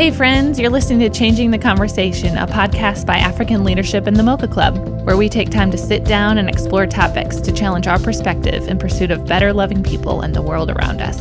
Hey friends, you're listening to Changing the Conversation, a podcast by African Leadership in the Mocha Club, where we take time to sit down and explore topics to challenge our perspective in pursuit of better loving people and the world around us.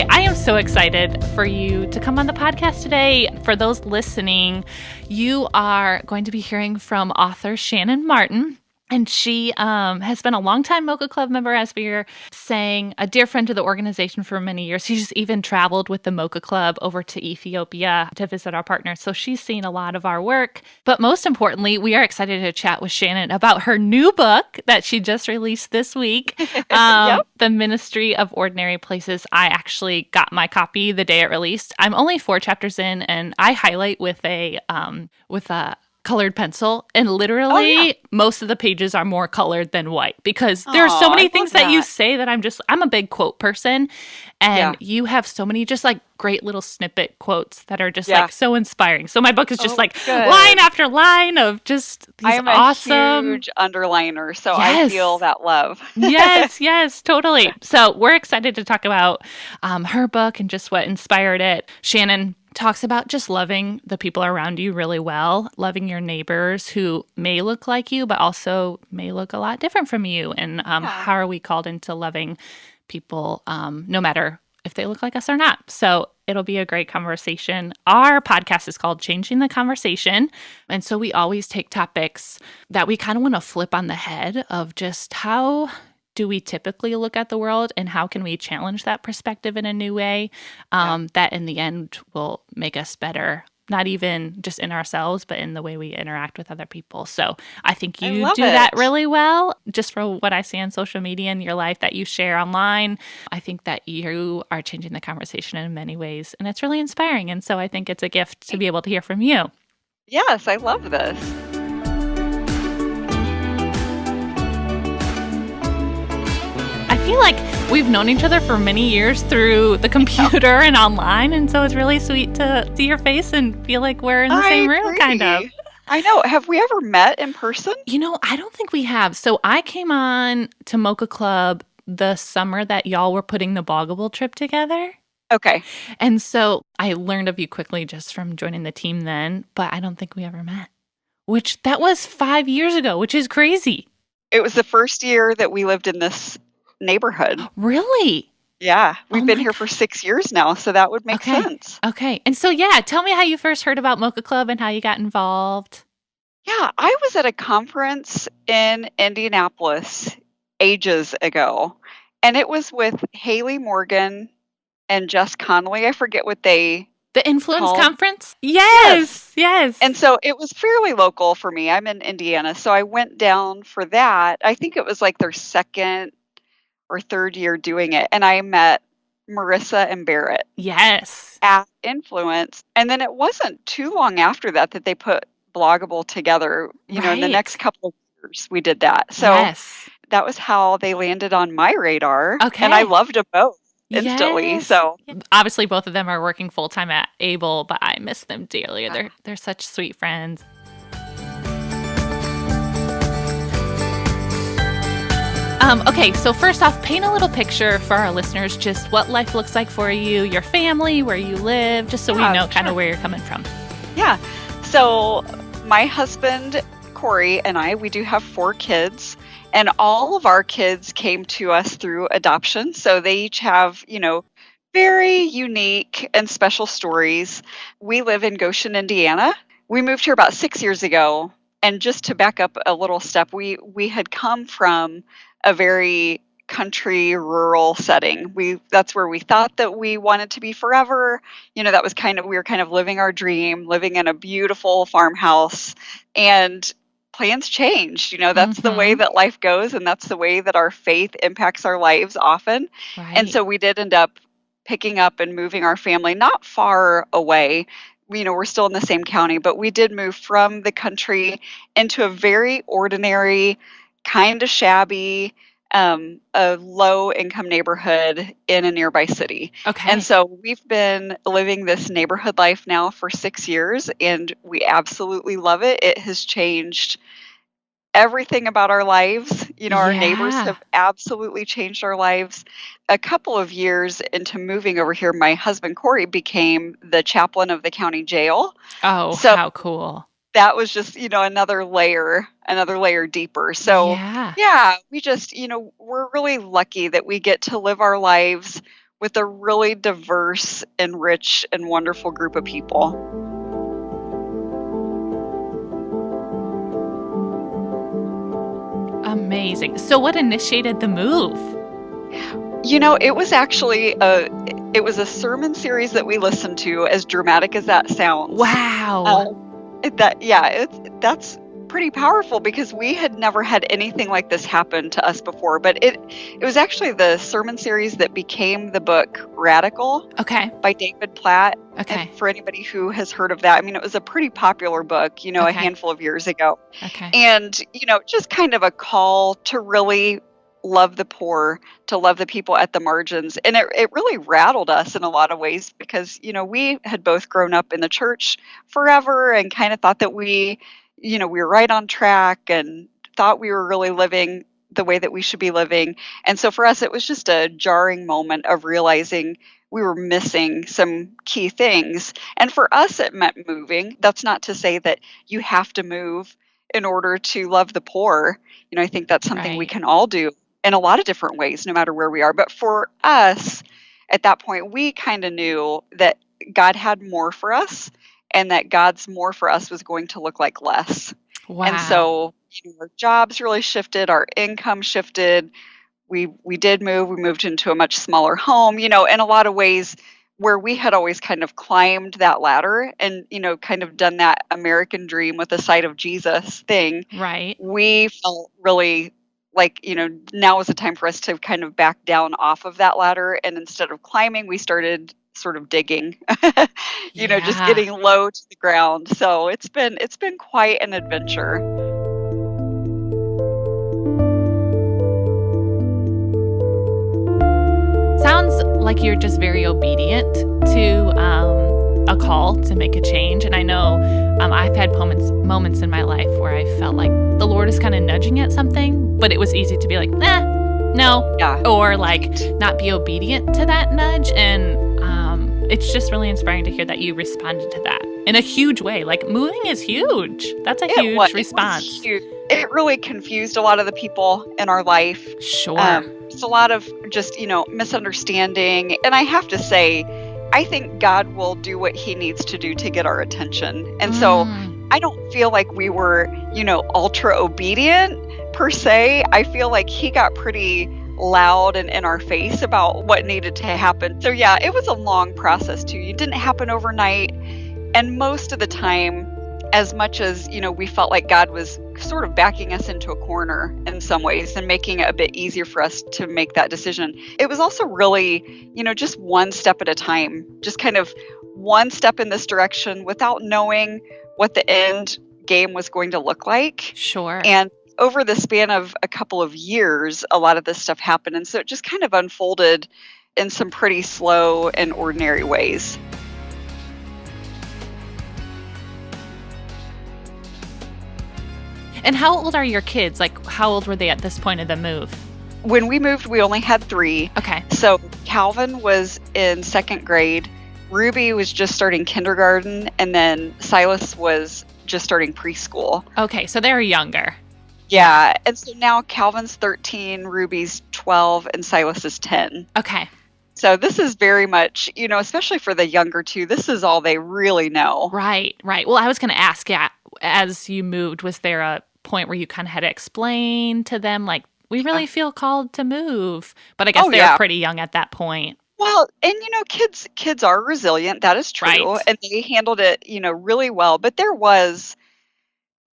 I am so excited for you to come on the podcast today. For those listening, you are going to be hearing from author Shannan Martin. And she has been a longtime Mocha Club member, as we were saying, a dear friend to the organization for many years. She's even traveled with the Mocha Club over to Ethiopia to visit our partners. So she's seen a lot of our work. But most importantly, we are excited to chat with Shannan about her new book that she just released this week, Yep. The Ministry of Ordinary Places. I actually got my copy the day it released. I'm only 4 chapters in, and I highlight with a colored pencil, and literally most of the pages are more colored than white because there are so many things that you say that I'm a big quote person, and you have so many just like great little snippet quotes that are just like so inspiring. So my book is just line after line of just these awesome. I'm a huge underliner, so I feel that love. Yes, totally. So we're excited to talk about her book and just what inspired it. Shannan talks about just loving the people around you really well, loving your neighbors who may look like you, but also may look a lot different from you. And how are we called into loving people no matter if they look like us or not? So it'll be a great conversation. Our podcast is called Changing the Conversation. And so we always take topics that we kind of want to flip on the head of just how do we typically look at the world and how can we challenge that perspective in a new way that in the end will make us better, not even just in ourselves, but in the way we interact with other people. So I think you do that really well, just from what I see on social media in your life that you share online. I think that you are changing the conversation in many ways, and it's really inspiring. And so I think it's a gift to be able to hear from you. Yes, I love this. I feel like we've known each other for many years through the computer and online, and so it's really sweet to see your face and feel like we're in the same room, kind of. I know. Have we ever met in person? You know, I don't think we have. So I came on to Mocha Club the summer that y'all were putting the Boggable trip together. Okay. And so I learned of you quickly just from joining the team then, but I don't think we ever met, which that was 5 years ago, which is crazy. It was the first year that we lived in this neighborhood. Really? Yeah. We've been here for 6 years now, so that would make sense. Okay. And so, tell me how you first heard about Mocha Club and how you got involved. Yeah, I was at a conference in Indianapolis ages ago, and it was with Haley Morgan and Jess Connolly. I forget what they The Influence called. Conference? Yes. And so it was fairly local for me. I'm in Indiana, so I went down for that. I think it was like their second or third year doing it. And I met Marissa and Barrett. Yes. At Influence. And then it wasn't too long after that they put Bloggable together. You know, in the next couple of years, we did that. So that was how they landed on my radar. Okay. And I loved them both instantly. Yes. So obviously both of them are working full-time at Able, but I miss them dearly. They're such sweet friends. Okay, so first off, paint a little picture for our listeners, just what life looks like for you, your family, where you live, just so we know kind of where you're coming from. Yeah. So my husband, Corey, and we do have 4 kids, and all of our kids came to us through adoption. So they each have, very unique and special stories. We live in Goshen, Indiana. We moved here about 6 years ago. And just to back up a little step, we had come from a very country, rural setting. That's where we thought that we wanted to be forever. That was we were kind of living our dream, living in a beautiful farmhouse, and plans changed. That's the way that life goes, and that's the way that our faith impacts our lives often. Right. And so we did end up picking up and moving our family not far away. We're still in the same county, but we did move from the country into a very ordinary, kind of shabby, a low-income neighborhood in a nearby city. Okay. And so we've been living this neighborhood life now for 6 years, and we absolutely love it. It has changed everything about our lives. Our neighbors Yeah. have absolutely changed our lives. A couple of years into moving over here, my husband Corey became the chaplain of the county jail. Oh, So how cool. that was just, another layer deeper. So, Yeah. yeah, we just, we're really lucky that we get to live our lives with a really diverse and rich and wonderful group of people. Amazing. So what initiated the move? It was actually a sermon series that we listened to, as dramatic as that sounds. Wow. Um, that yeah, that's pretty powerful because we had never had anything like this happen to us before. But it was actually the sermon series that became the book Radical Okay. by David Platt. And Okay. for anybody who has heard of that, I mean, it was a pretty popular book, a Okay. handful of years ago. Okay. And, just kind of a call to really love the poor, to love the people at the margins. And it really rattled us in a lot of ways because, we had both grown up in the church forever and kind of thought that we were right on track and thought we were really living the way that we should be living. And so for us, it was just a jarring moment of realizing we were missing some key things. And for us, it meant moving. That's not to say that you have to move in order to love the poor. I think that's something we Right. can all do in a lot of different ways, no matter where we are. But for us, at that point, we kind of knew that God had more for us and that God's more for us was going to look like less. And Wow. so our jobs really shifted, our income shifted. We did move. We moved into a much smaller home, in a lot of ways where we had always kind of climbed that ladder and, kind of done that American dream with the sight of Jesus thing. Right. We felt really like, now was the time for us to kind of back down off of that ladder. And instead of climbing, we started sort of digging, just Yeah. getting low to the ground. So it's been quite an adventure. Sounds like you're just very obedient to a call to make a change. And I know I've had moments in my life where I felt like the Lord is kind of nudging at something, but it was easy to be like, no, Yeah. or like not be obedient to that nudge. And it's just really inspiring to hear that you responded to that in a huge way. Like moving is huge. That's a huge response. It was huge. It really confused a lot of the people in our life. Sure. It's a lot of just, misunderstanding. And I have to say, I think God will do what he needs to do to get our attention. And so I don't feel like we were, ultra obedient per se. I feel like he got pretty loud and in our face about what needed to happen. So yeah, it was a long process too. It didn't happen overnight. And most of the time, as much as, we felt like God was sort of backing us into a corner in some ways and making it a bit easier for us to make that decision, it was also really, just one step at a time, just kind of one step in this direction without knowing what the end game was going to look like. Sure. And over the span of a couple of years, a lot of this stuff happened. And so it just kind of unfolded in some pretty slow and ordinary ways. And how old are your kids? Like, how old were they at this point of the move? When we moved, we only had 3. Okay. So Calvin was in second grade, Ruby was just starting kindergarten, and then Silas was just starting preschool. Okay, so they're younger. Yeah, and so now Calvin's 13, Ruby's 12, and Silas is 10. Okay. So this is very much, especially for the younger two, this is all they really know. Right. Well, I was going to ask, as you moved, was there a point where you kind of had to explain to them, like, we really feel called to move? But I guess they were pretty young at that point. Well, and kids are resilient. That is true. Right. And they handled it, really well. But there was,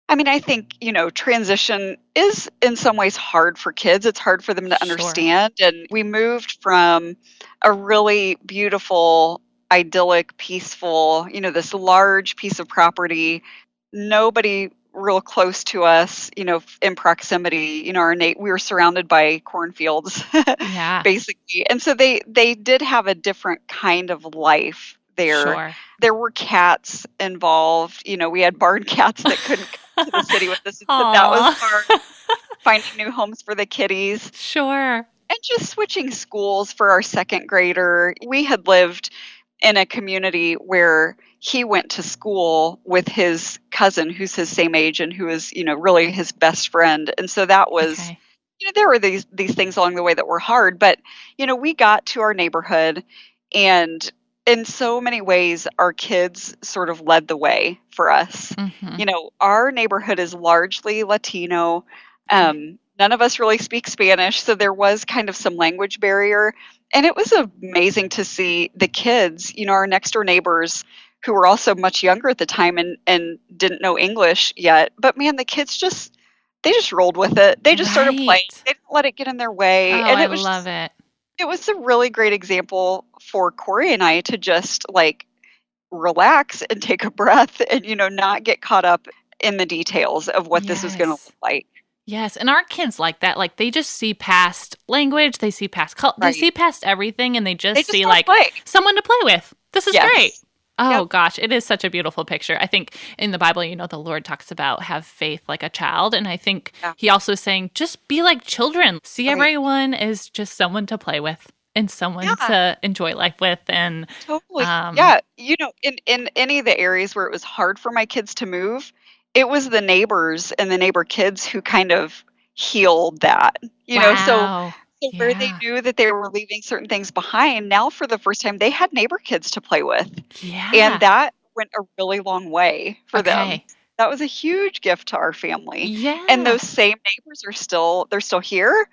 I think, transition is in some ways hard for kids. It's hard for them to understand. And we moved from a really beautiful, idyllic, peaceful, this large piece of property, nobody real close to us, in proximity, we were surrounded by cornfields, Yeah. basically. And so they did have a different kind of life there. Sure. There were cats involved. We had barn cats that couldn't come to the city with us. So that was hard. Aw. Finding new homes for the kitties Sure. and just switching schools for our second grader. We had lived in a community where he went to school with his cousin who's his same age and who is, really his best friend. And so that was, Okay. there were these things along the way that were hard, but we got to our neighborhood, and in so many ways our kids sort of led the way for us. Mhm. Our neighborhood is largely Latino. Okay. None of us really speak Spanish, so there was kind of some language barrier. And it was amazing to see the kids, our next door neighbors who were also much younger at the time and didn't know English yet. But man, the kids they just rolled with it. They just started playing. Right. They didn't let it get in their Oh, way. And I love it. it was a really great example for Corey and I to just like relax and take a breath and, not get caught up in the details of what this was going to Yes. look like. Yes, and our kids like that. Like they just see past language, they see past they Right. see past everything, and they They just just see want to like play. someone to play with. This is Yes. great. Oh Yep. gosh, it is such a beautiful picture. I think in the Bible, the Lord talks about have faith like a child, and I think Yeah. he also is saying just be like children. See Right. everyone as just someone to play with and someone Yeah. to enjoy life with, and Totally. Yeah. In any of the areas where it was hard for my kids to move, it was the neighbors and the neighbor kids who kind of healed that. So wow, where they yeah, knew that they were leaving certain things behind, now for the first time they had neighbor kids to play with. And yeah, that went a really long way for them. okay, That was a huge gift to our family. And yeah. those same neighbors they're still here.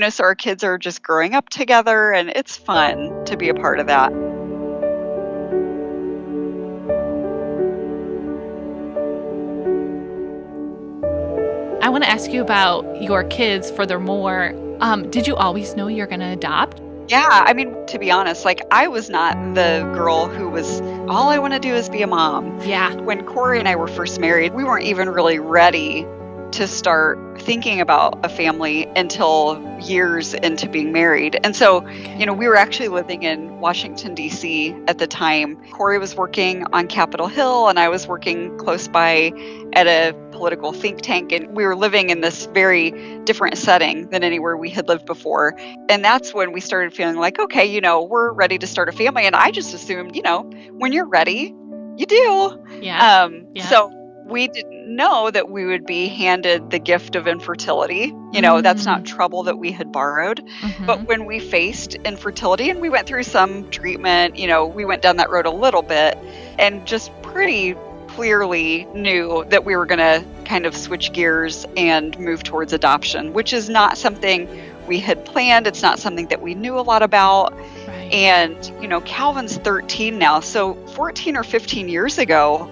So our kids are just growing up together, and it's fun to be a part of that. I want to ask you about your kids furthermore. Did you always know you're going to adopt? Yeah, I mean, to be honest, like I was not the girl who was, all I want to do is be a mom. Yeah. When Corey and I were first married, we weren't even really ready to start thinking about a family until years into being married. And so, Okay. we were actually living in Washington, D.C. at the time. Corey was working on Capitol Hill, and I was working close by at a political think tank. And we were living in this very different setting than anywhere we had lived before. And that's when we started feeling like, okay, we're ready to start a family. And I just assumed, when you're ready, you do. Yeah. Yeah. So we didn't know that we would be handed the gift of infertility. That's not trouble that we had borrowed. Mhm. But when we faced infertility and we went through some treatment, we went down that road a little bit and just pretty clearly knew that we were going to kind of switch gears and move towards adoption, which is not something we had planned. It's not something that we knew a lot about. Right. And, Calvin's 13 now. So 14 or 15 years ago,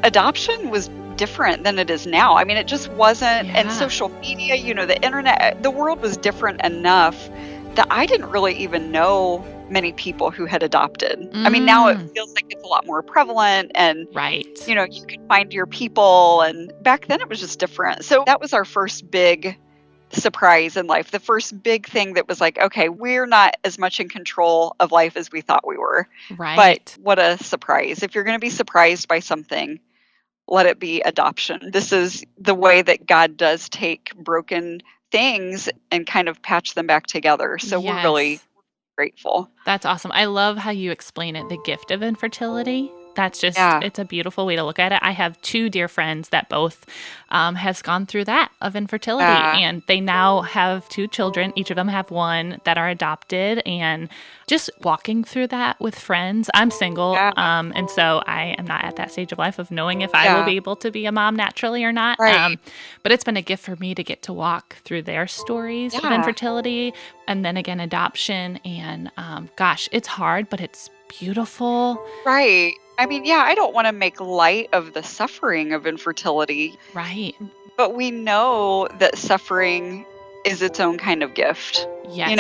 adoption was different than it is now. I mean, it just wasn't. Yeah. And social media, the internet, the world was different enough that I didn't really even know many people who had adopted. I mean, now it feels like it's a lot more prevalent and, Right. you can find your people. And back then it was just different. So that was our first big surprise in life. The first big thing that was like, okay, we're not as much in control of life as we thought we were. Right. But what a surprise. If you're going to be surprised by something, let it be adoption. This is the way that God does take broken things and kind of patch them back together. So we're really Yes. grateful. That's awesome. I love how you explain it, the gift of infertility. That's just, Yeah. it's a beautiful way to look at it. I have two dear friends that both has gone through that of infertility, Yeah. and they now have two children. Each of them have one that are adopted, and just walking through that with friends. I'm single, Yeah. and so I am not at that stage of life of knowing if I Yeah. will be able to be a mom naturally or not. Right. But it's been a gift for me to get to walk through their stories of Yeah. infertility, and then again adoption. And gosh, it's hard, but it's beautiful. Right. I mean, yeah, I don't want to make light of the suffering of infertility, Right. but we know that suffering is its own kind of gift. Yes.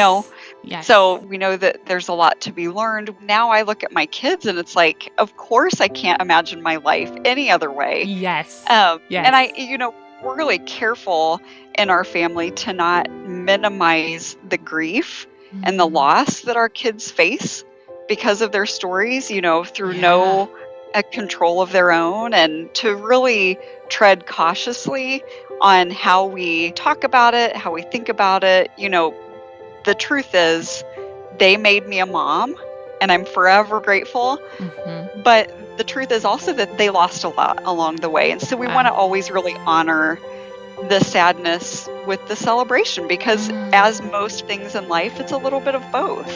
Yes. So we know that there's a lot to be learned. Now I look at my kids and it's like, of course I can't imagine my life any other way. Yes. Yes. And we're really careful in our family to not minimize the grief and the loss that our kids face, because of their stories, through Yeah. no control of their own, and to really tread cautiously on how we talk about it, how we think about it. The truth is, they made me a mom, and I'm forever grateful. Hmm. But the truth is also that they lost a lot along the way. And so we want Wow. to always really honor the sadness with the celebration, because Mm. as most things in life, it's a little bit of both.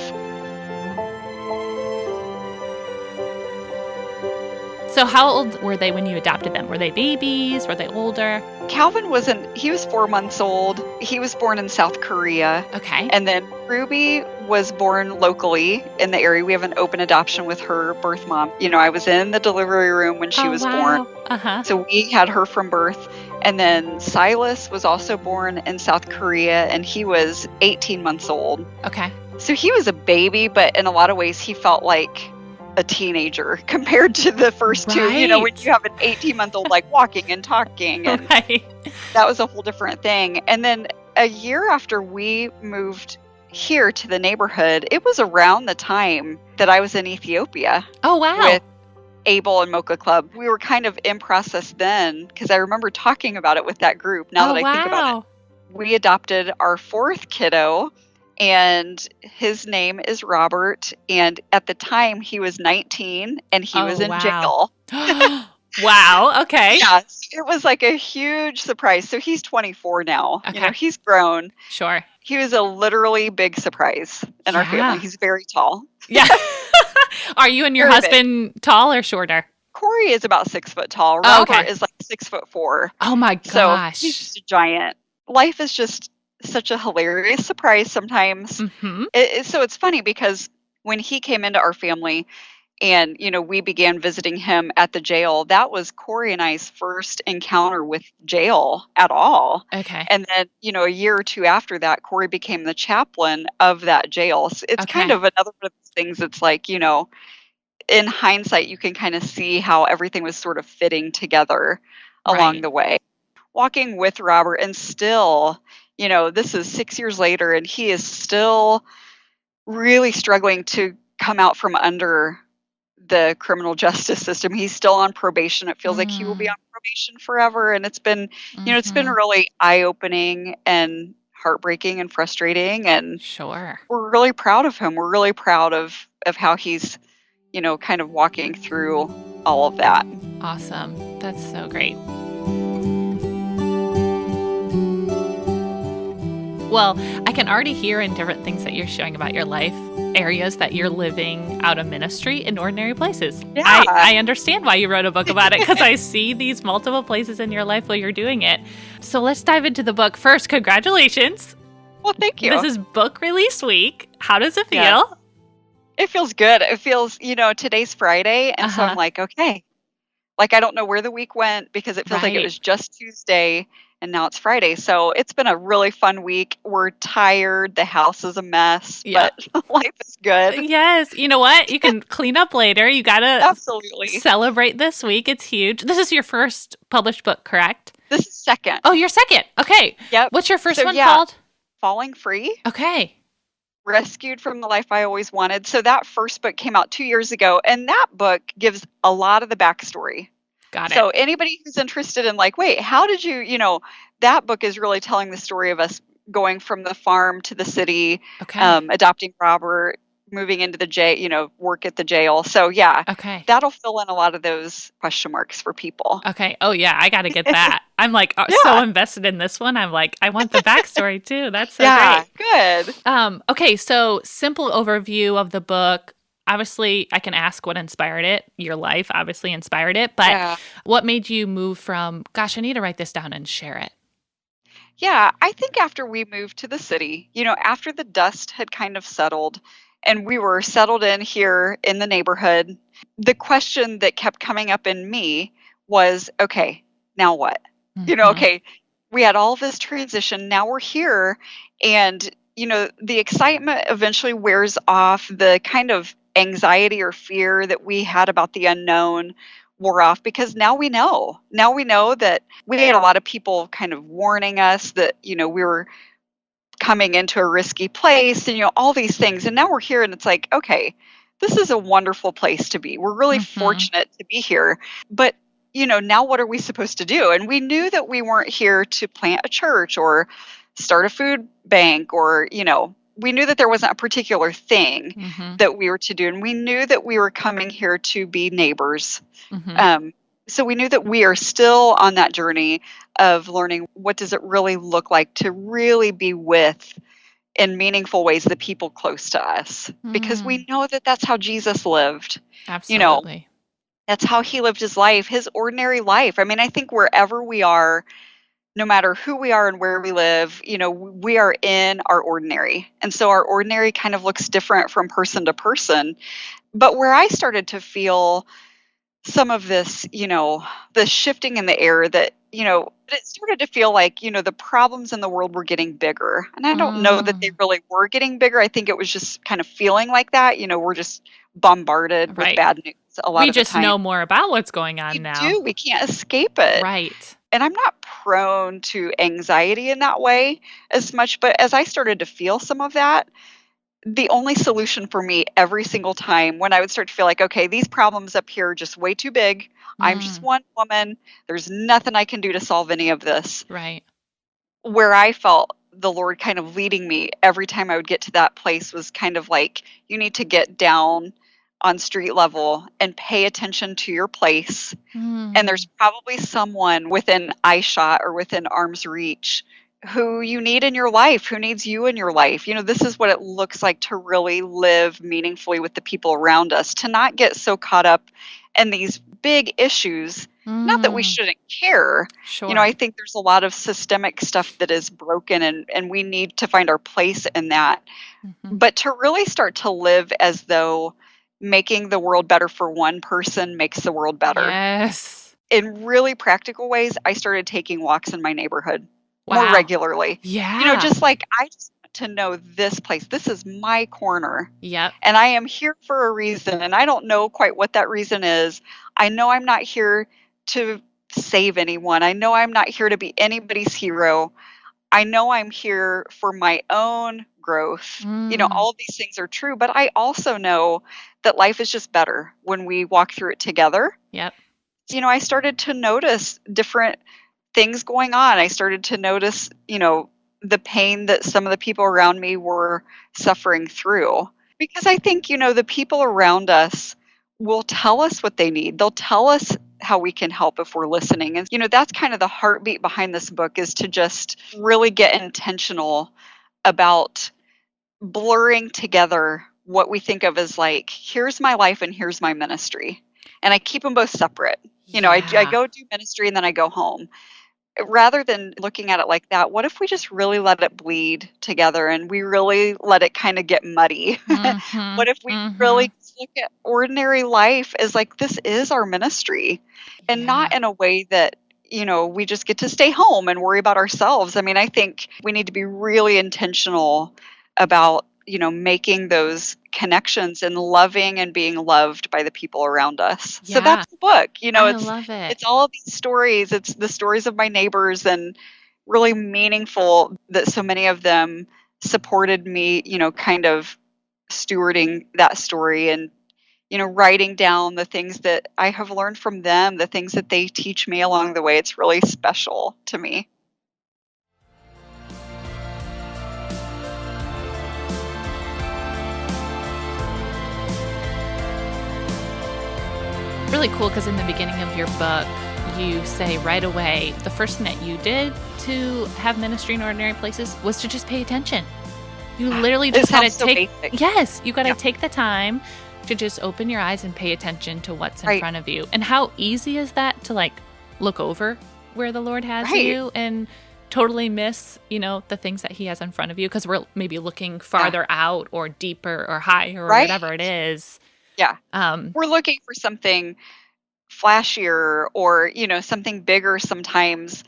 So, how old were they when you adopted them? Were they babies? Were they older? Calvin he was 4 months old. He was born in South Korea. Okay. And then Ruby was born locally in the area. We have an open adoption with her birth mom. I was in the delivery room when she Oh, was born. wow. Uh-huh. So we had her from birth. And then Silas was also born in South Korea, and he was 18 months old. Okay. So he was a baby, but in a lot of ways, he felt like a teenager compared to the first two. When Right. you have an 18-month-old like walking and talking, and Right. that was a whole different thing. And then a year after we moved here to the neighborhood, it was around the time that I was in Ethiopia Oh, wow. with Abel and Mocha Club. We were kind of in process then, because I remember talking about it with that group. Now Oh, that I think about it, wow. we adopted our fourth kiddo, and his name is Robert. And at the time, he was 19 and he was Oh, in wow. jail. Wow. Okay. Yes, it was like a huge surprise. So he's 24 now. Okay. He's grown. Sure. He was a literally big surprise in our family. Yeah. He's very tall. Yeah. Are you and your Very big. husband tall or shorter? Corey is about 6 foot tall. Oh, Robert okay. is like 6'4". Oh, my So he's gosh. just a giant. Life is just such a hilarious surprise sometimes. Mm-hmm. So it's funny because when he came into our family and, we began visiting him at the jail, that was Corey and I's first encounter with jail at all. Okay. And then, a year or two after that, Corey became the chaplain of that jail. So it's kind Okay. of another one of those things that's like, in hindsight, you can kind of see how everything was sort of fitting together along Right. the way. Walking with Robert, and still, this is 6 years later, and he is still really struggling to come out from under the criminal justice system. He's still on probation. It feels like he will be on probation forever. And it's been Mm-hmm. really eye-opening and heartbreaking and frustrating. And Sure. we're really proud of him. We're really proud of how he's, kind of walking through all of that. Awesome. That's so great. Well, I can already hear in different things that you're showing about your life, areas that you're living out of ministry in ordinary places. Yeah. I understand why you wrote a book about it, because I see these multiple places in your life while you're doing it. So let's dive into the book. First, congratulations. Well, thank you. This is book release week. How does it feel? Yeah. It feels good. It feels, today's Friday. And so Uh-huh. I'm like, okay. Like, I don't know where the week went, because it feels like it Right. was just Tuesday and now it's Friday. So it's been a really fun week. We're tired. The house is a mess, Yeah. but life is good. Yes. You know what? You can clean up later. You got to Absolutely. celebrate this week. It's huge. This is your first published book, correct? This is second. Oh, your second. Okay. Yep. What's your first So, one yeah. called? Falling Free. Okay. Rescued from the Life I Always Wanted. So that first book came out 2 years ago, and that book gives a lot of the backstory. Got it. So anybody who's interested in like, wait, how did you, that book is really telling the story of us going from the farm to the city, Okay. Adopting Robert, moving into the jail, work at the jail. So yeah, Okay. that'll fill in a lot of those question marks for people. Okay. Oh, yeah. I got to get that. I'm like so Yeah. invested in this one. I'm like, I want the backstory too. That's so Yeah, great. good. Okay. So simple overview of the book. Obviously, I can ask what inspired it. Your life obviously inspired it. But Yeah. what made you move from, gosh, I need to write this down and share it? Yeah, I think after we moved to the city, after the dust had kind of settled and we were settled in here in the neighborhood, the question that kept coming up in me was, okay, now what? Mhm. Okay, we had all this transition. Now we're here. And, the excitement eventually wears off. The kind of anxiety or fear that we had about the unknown wore off, because now we know. Now we know that we had a lot of people kind of warning us that, we were coming into a risky place and, all these things. And now we're here and it's like, okay, this is a wonderful place to be. We're really Mhm. fortunate to be here. But, now what are we supposed to do? And we knew that we weren't here to plant a church or start a food bank or, we knew that there wasn't a particular thing Mhm. that we were to do. And we knew that we were coming here to be neighbors. Mhm. Um, so we knew that we are still on that journey of learning what does it really look like to really be with in meaningful ways the people close to us, because we Mm. know that that's how Jesus lived. You know, Absolutely. that's how he lived his life, his ordinary life. I mean, I think wherever we are, no matter who we are and where we live, we are in our ordinary. And so our ordinary kind of looks different from person to person. But where I started to feel some of this, the shifting in the air that, it started to feel like, the problems in the world were getting bigger. And I don't know that they Mm. really were getting bigger. I think it was just kind of feeling like that. We're just bombarded with Right. bad news a lot We of the just time. know more about what's going on We now. do. We can't escape it. Right. And I'm not prone to anxiety in that way as much. But as I started to feel some of that, the only solution for me every single time when I would start to feel like, okay, these problems up here are just way too big. I'm just Mm. one woman. There's nothing I can do to solve any of this. Right. Where I felt the Lord kind of leading me every time I would get to that place was kind of like, you need to get down on street level and pay attention to your place, and there's Mm. probably someone within eyeshot or within arm's reach who you need in your life, who needs you in your life. This is what it looks like to really live meaningfully with the people around us, to not get so caught up in these big issues. Not that we Mm. shouldn't care. Sure. I think there's a lot of systemic stuff that is broken, and we need to find our place in that. Mhm. But to really start to live as though making the world better for one person makes the world better Yes. in really practical ways, I started taking walks in my neighborhood more Wow. regularly. Yeah. Just like I just want to know this place. This is my corner. Yep. And I am here for a reason. And I don't know quite what that reason is. I know I'm not here to save anyone. I know I'm not here to be anybody's hero. I know I'm here for my own growth. Mm. All of these things are true, but I also know that life is just better when we walk through it together. Yep. I started to notice different things going on. I started to notice, the pain that some of the people around me were suffering through. Because I think, the people around us will tell us what they need. They'll tell us how we can help if we're listening. And, that's kind of the heartbeat behind this book, is to just really get intentional about blurring together what we think of as like, here's my life and here's my ministry. And I keep them both separate. I Yeah. go do ministry and then I go home. Rather than looking at it like that, what if we just really let it bleed together and we really let it kind of get muddy? Mhm. What if we really Mhm. just look at ordinary life as like, this is our ministry, and not Yeah. in a way that, we just get to stay home and worry about ourselves. I mean, I think we need to be really intentional about, making those connections and loving and being loved by the people around us. So Yeah. that's the book. I love it. It's all of these stories. It's the stories of my neighbors, and really meaningful that so many of them supported me, kind of stewarding that story, and, writing down the things that I have learned from them, the things that they teach me along the way. It's really special to me. Really cool because in the beginning of your book, you say right away the first thing that you did to have ministry in ordinary places was to just pay attention. You literally It just got to sounds so take, basic. yes, you got to Yeah. take the time to just open your eyes and pay attention to what's in Right. front of you. And how easy is that to like look over where the Lord has Right. you and totally miss, the things that he has in front of you because we're maybe looking Yeah. farther out or deeper or higher or Right. whatever it is. Yeah. Um, We're looking for something flashier or, something bigger sometimes.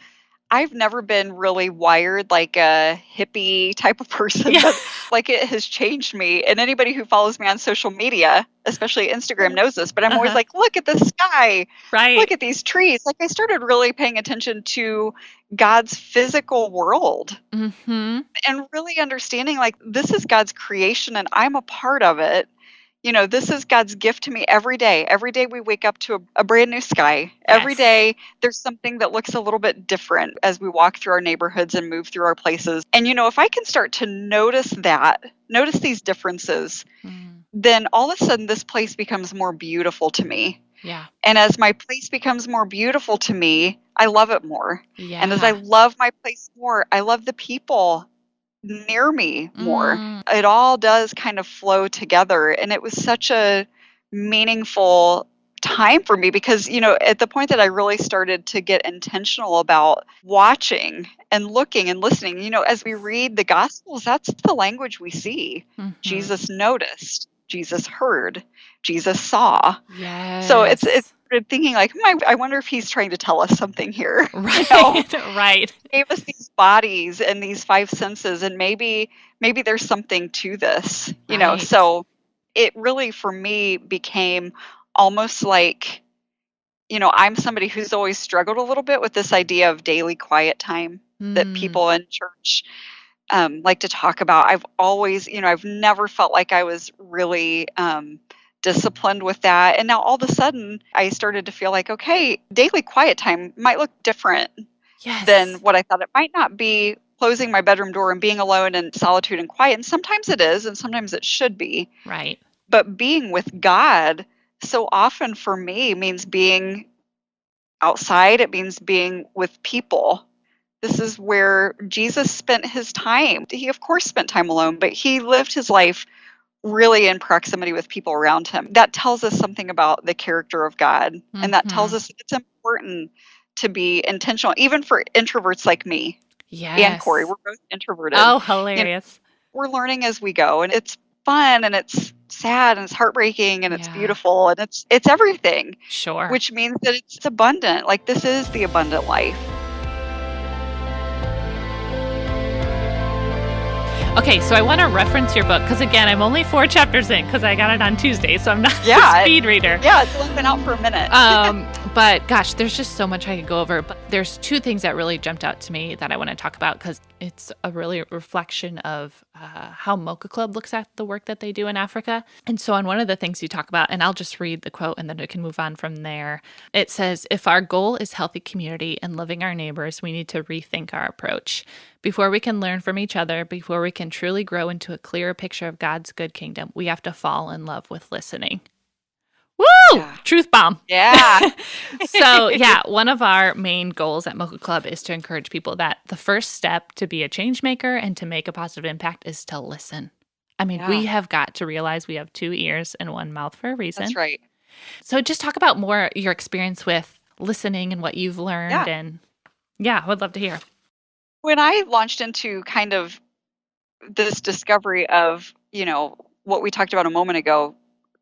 I've never been really wired like a hippie type of person, yeah. but like it has changed me. And anybody who follows me on social media, especially Instagram, knows this, but I'm always Uh-huh. like, look at the sky, look Right. at these trees. Like I started really paying attention to God's physical world Mhm. and really understanding like this is God's creation and I'm a part of it. This is God's gift to me every day. Every day we wake up to a brand new sky. Every Yes. day there's something that looks a little bit different as we walk through our neighborhoods and move through our places. And, if I can start to notice these differences, Mm. then all of a sudden this place becomes more beautiful to me. Yeah. And as my place becomes more beautiful to me, I love it more. And as I Yeah. love my place more, I love the people near me more. Mm. It all does kind of flow together. And it was such a meaningful time for me because, at the point that I really started to get intentional about watching and looking and listening, as we read the Gospels, that's the language we see. Mm-hmm. Jesus noticed, Jesus heard, Jesus saw. So it's Yes. thinking like, I wonder if he's trying to tell us something here. Right. Right. Gave us these bodies and these five senses, and maybe there's something to this. Right. So it really for me became almost like, I'm somebody who's always struggled a little bit with this idea of daily quiet time that Mm. people in church like to talk about. I've always, I've never felt like I was really disciplined with that. And now all of a sudden, I started to feel like, okay, daily quiet time might look different than Yes. what I thought. It might not be closing my bedroom door and being alone in solitude and quiet. And sometimes it is, and sometimes it should be. Right. But being with God so often for me means being outside, it means being with people. This is where Jesus spent his time. He, of course, spent time alone, but he lived his life really in proximity with people around him. That tells us something about the character of God. And that tells Mm-hmm. us it's important to be intentional, even for introverts like me and Corey. Yes. We're both introverted. Oh, You know, hilarious. we're learning as we go, and it's fun and it's sad and it's heartbreaking and it's Yeah. beautiful and it's everything, Sure. which means that it's abundant. Like this is the abundant life. Okay, so I want to reference your book because, again, I'm only 4 chapters in because I got it on Tuesday, so I'm not a speed reader. Yeah, it's only been out for a minute. But gosh, there's just so much I could go over. But there's 2 things that really jumped out to me that I want to talk about because it's a really reflection of how Mocha Club looks at the work that they do in Africa. And so on one of the things you talk about, and I'll just read the quote and then we can move on from there. It says, if our goal is healthy community and loving our neighbors, we need to rethink our approach. Before we can learn from each other, before we can truly grow into a clearer picture of God's good kingdom, we have to fall in love with listening. Woo! Yeah. Truth bomb. Yeah. So, yeah, one of our main goals at Mocha Club is to encourage people that the first step to be a change maker and to make a positive impact is to listen. I mean, Yeah. we have got to realize we have 2 ears and 1 mouth for a reason. That's right. So, just talk about more your experience with listening and what you've learned. Yeah. And yeah, I would love to hear. When I launched into kind of this discovery of, what we talked about a moment ago,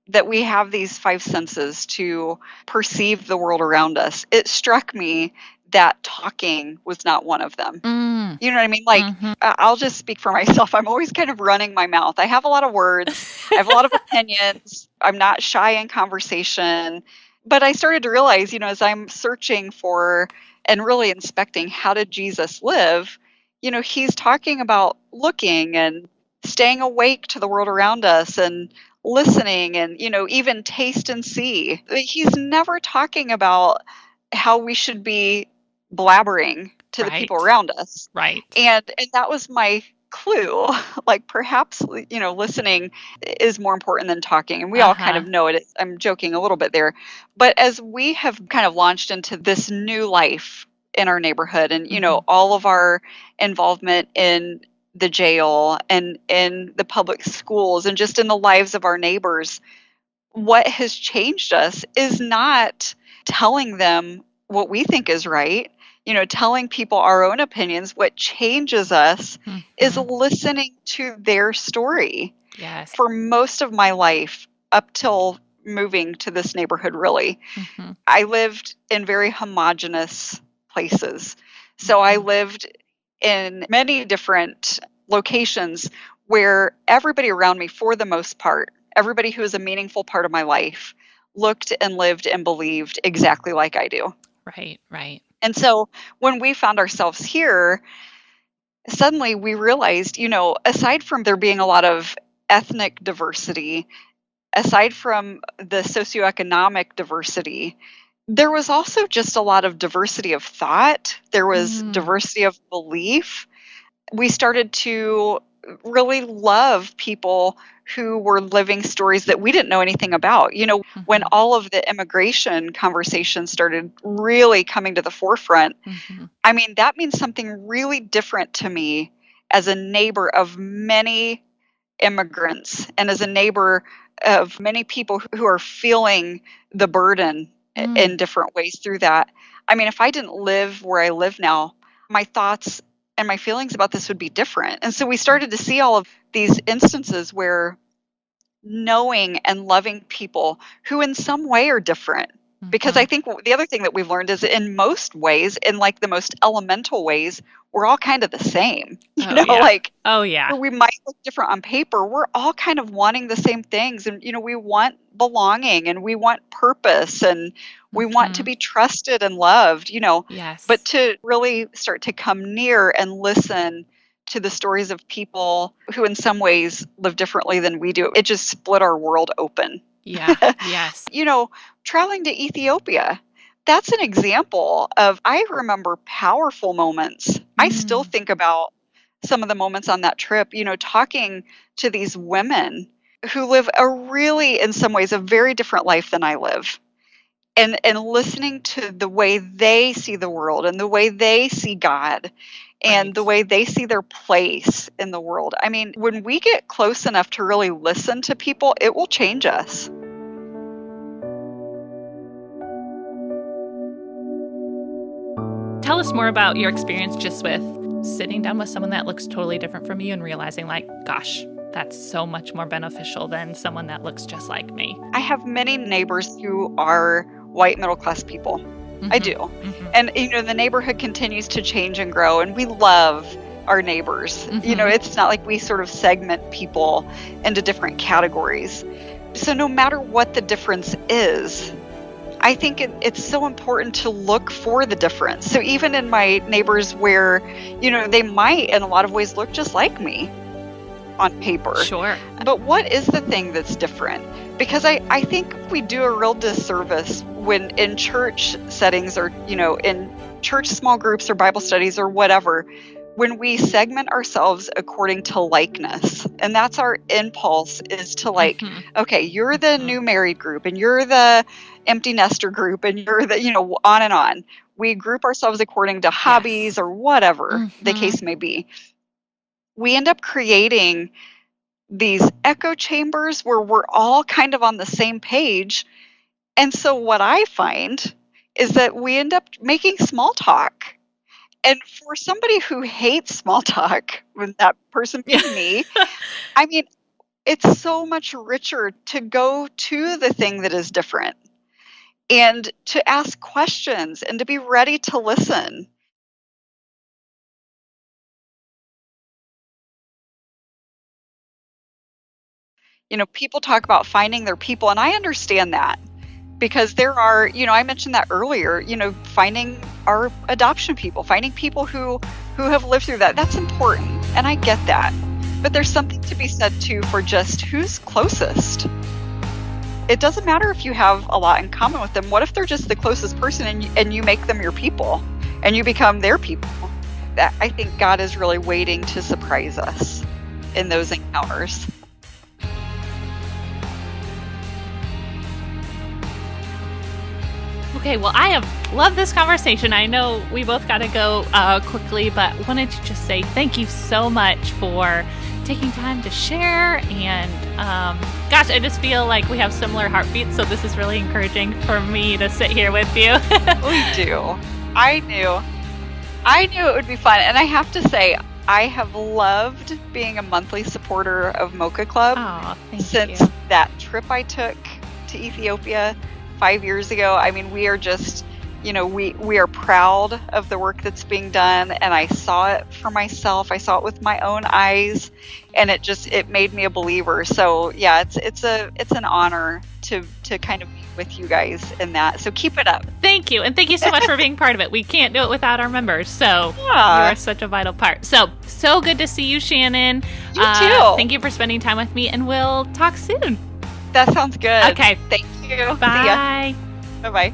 that we have these 5 senses to perceive the world around us, it struck me that talking was not one of them. Mm. You know what I mean? Like, Mhm. I'll just speak for myself. I'm always kind of running my mouth. I have a lot of words. I have a lot of opinions. I'm not shy in conversation. But I started to realize, as I'm searching for and really inspecting how did Jesus live, he's talking about looking and staying awake to the world around us and listening and, even taste and see. He's never talking about how we should be blabbering to the people Right. around us. Right. And that was my clue. Like perhaps, listening is more important than talking. And we all kind of know it. I'm joking a little bit there. But as we have kind of launched into this new life in our neighborhood and, all of our involvement in the jail and in the public schools and just in the lives of our neighbors, what has changed us is not telling them what we think is right, telling people our own opinions. What changes us is listening to their story. Yes. For most of my life, up till moving to this neighborhood, really, I lived in very homogenous places. So I lived in many different locations where everybody around me, for the most part, everybody who is a meaningful part of my life, looked and lived and believed exactly like I do. Right, right. And so when we found ourselves here, suddenly we realized, aside from there being a lot of ethnic diversity, aside from the socioeconomic diversity, there was also just a lot of diversity of thought. There was diversity of belief. We started to really love people who were living stories that we didn't know anything about. When all of the immigration conversations started really coming to the forefront, I mean, that means something really different to me as a neighbor of many immigrants and as a neighbor of many people who are feeling the burden in different ways through that. I mean, if I didn't live where I live now, my thoughts and my feelings about this would be different. And so we started to see all of these instances where knowing and loving people who in some way are different. Because I think the other thing that we've learned is in most ways, in like the most elemental ways, we're all kind of the same. We might look different on paper. We're all kind of wanting the same things. And, we want belonging and we want purpose and we want to be trusted and loved, Yes. But to really start to come near and listen to the stories of people who in some ways live differently than we do, it just split our world open. Yeah. Yes. Traveling to Ethiopia, that's an example of, I remember powerful moments. I still think about some of the moments on that trip, talking to these women who live a really, in some ways, a very different life than I live. And listening to the way they see the world and the way they see God and the way they see their place in the world. I mean, when we get close enough to really listen to people, it will change us. Tell us more about your experience just with sitting down with someone that looks totally different from you and realizing, like, gosh, that's so much more beneficial than someone that looks just like me. I have many neighbors who are white middle-class people. I do. And, the neighborhood continues to change and grow, and we love our neighbors. It's not like we sort of segment people into different categories. So no matter what the difference is, I think it's so important to look for the difference. So even in my neighbors where, they might in a lot of ways look just like me on paper. Sure. But what is the thing that's different? Because I think we do a real disservice when in church settings or, in church small groups or Bible studies or whatever, when we segment ourselves according to likeness. And that's our impulse, is to okay, you're the new married group and you're the empty nester group and you're the, on and on. We group ourselves according to hobbies or whatever the case may be. We end up creating these echo chambers where we're all kind of on the same page. And so what I find is that we end up making small talk. And for somebody who hates small talk, when that person being me, I mean, it's so much richer to go to the thing that is different and to ask questions and to be ready to listen. People talk about finding their people, and I understand that. Because there are, I mentioned that earlier, finding our adoption people, finding people who have lived through that. That's important. And I get that. But there's something to be said too for just who's closest. It doesn't matter if you have a lot in common with them. What if they're just the closest person and you make them your people and you become their people? That, I think God is really waiting to surprise us in those encounters. Okay, well, I have loved this conversation. I know we both got to go quickly, but wanted to just say thank you so much for taking time to share. And gosh, I just feel like we have similar heartbeats, so this is really encouraging for me to sit here with you. We do. I knew it would be fun. And I have to say, I have loved being a monthly supporter of Mocha Club since that trip I took to Ethiopia 5 years ago. I mean, we are just, we are proud of the work that's being done, and I saw it for myself. I saw it with my own eyes, and it made me a believer. So yeah, it's an honor to kind of be with you guys in that. So keep it up. Thank you, and thank you so much for being part of it. We can't do it without our members, so you are such a vital part. So good to see you, Shannan. You too. Thank you for spending time with me, and we'll talk soon. That sounds good. Okay. Thank you. Bye. See ya. Bye-bye.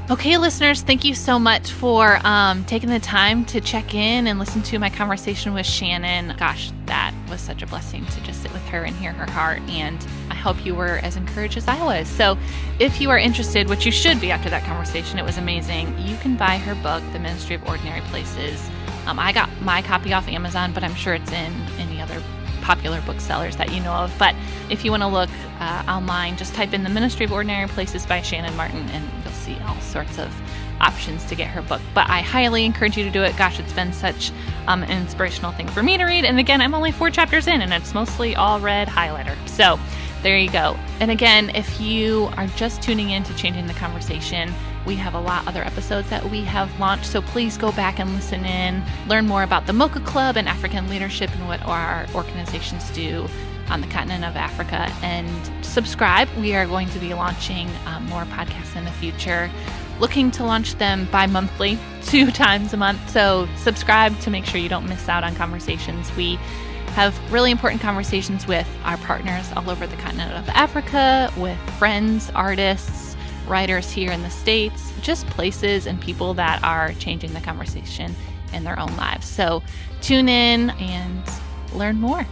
Okay, listeners, thank you so much for taking the time to check in and listen to my conversation with Shannan. Gosh, that was such a blessing to just sit with her and hear her heart. And I hope you were as encouraged as I was. So if you are interested, which you should be after that conversation, it was amazing, you can buy her book, The Ministry of Ordinary Places. I got my copy off Amazon, but I'm sure it's in any other popular booksellers that you know of. But if you want to look online, just type in The Ministry of Ordinary Places by Shannan Martin, and you'll see all sorts of options to get her book. But I highly encourage you to do it. Gosh, it's been such an inspirational thing for me to read. And again, I'm only 4 chapters in, and it's mostly all red highlighter. So there you go. And again, if you are just tuning in to Changing the Conversation, we have a lot other episodes that we have launched, so please go back and listen in, learn more about the Mocha Club and African leadership and what our organizations do on the continent of Africa, and subscribe. We are going to be launching more podcasts in the future, looking to launch them bi-monthly, 2 times a month. So subscribe to make sure you don't miss out on conversations. We have really important conversations with our partners all over the continent of Africa, with friends, artists, writers here in the States, just places and people that are changing the conversation in their own lives. So tune in and learn more.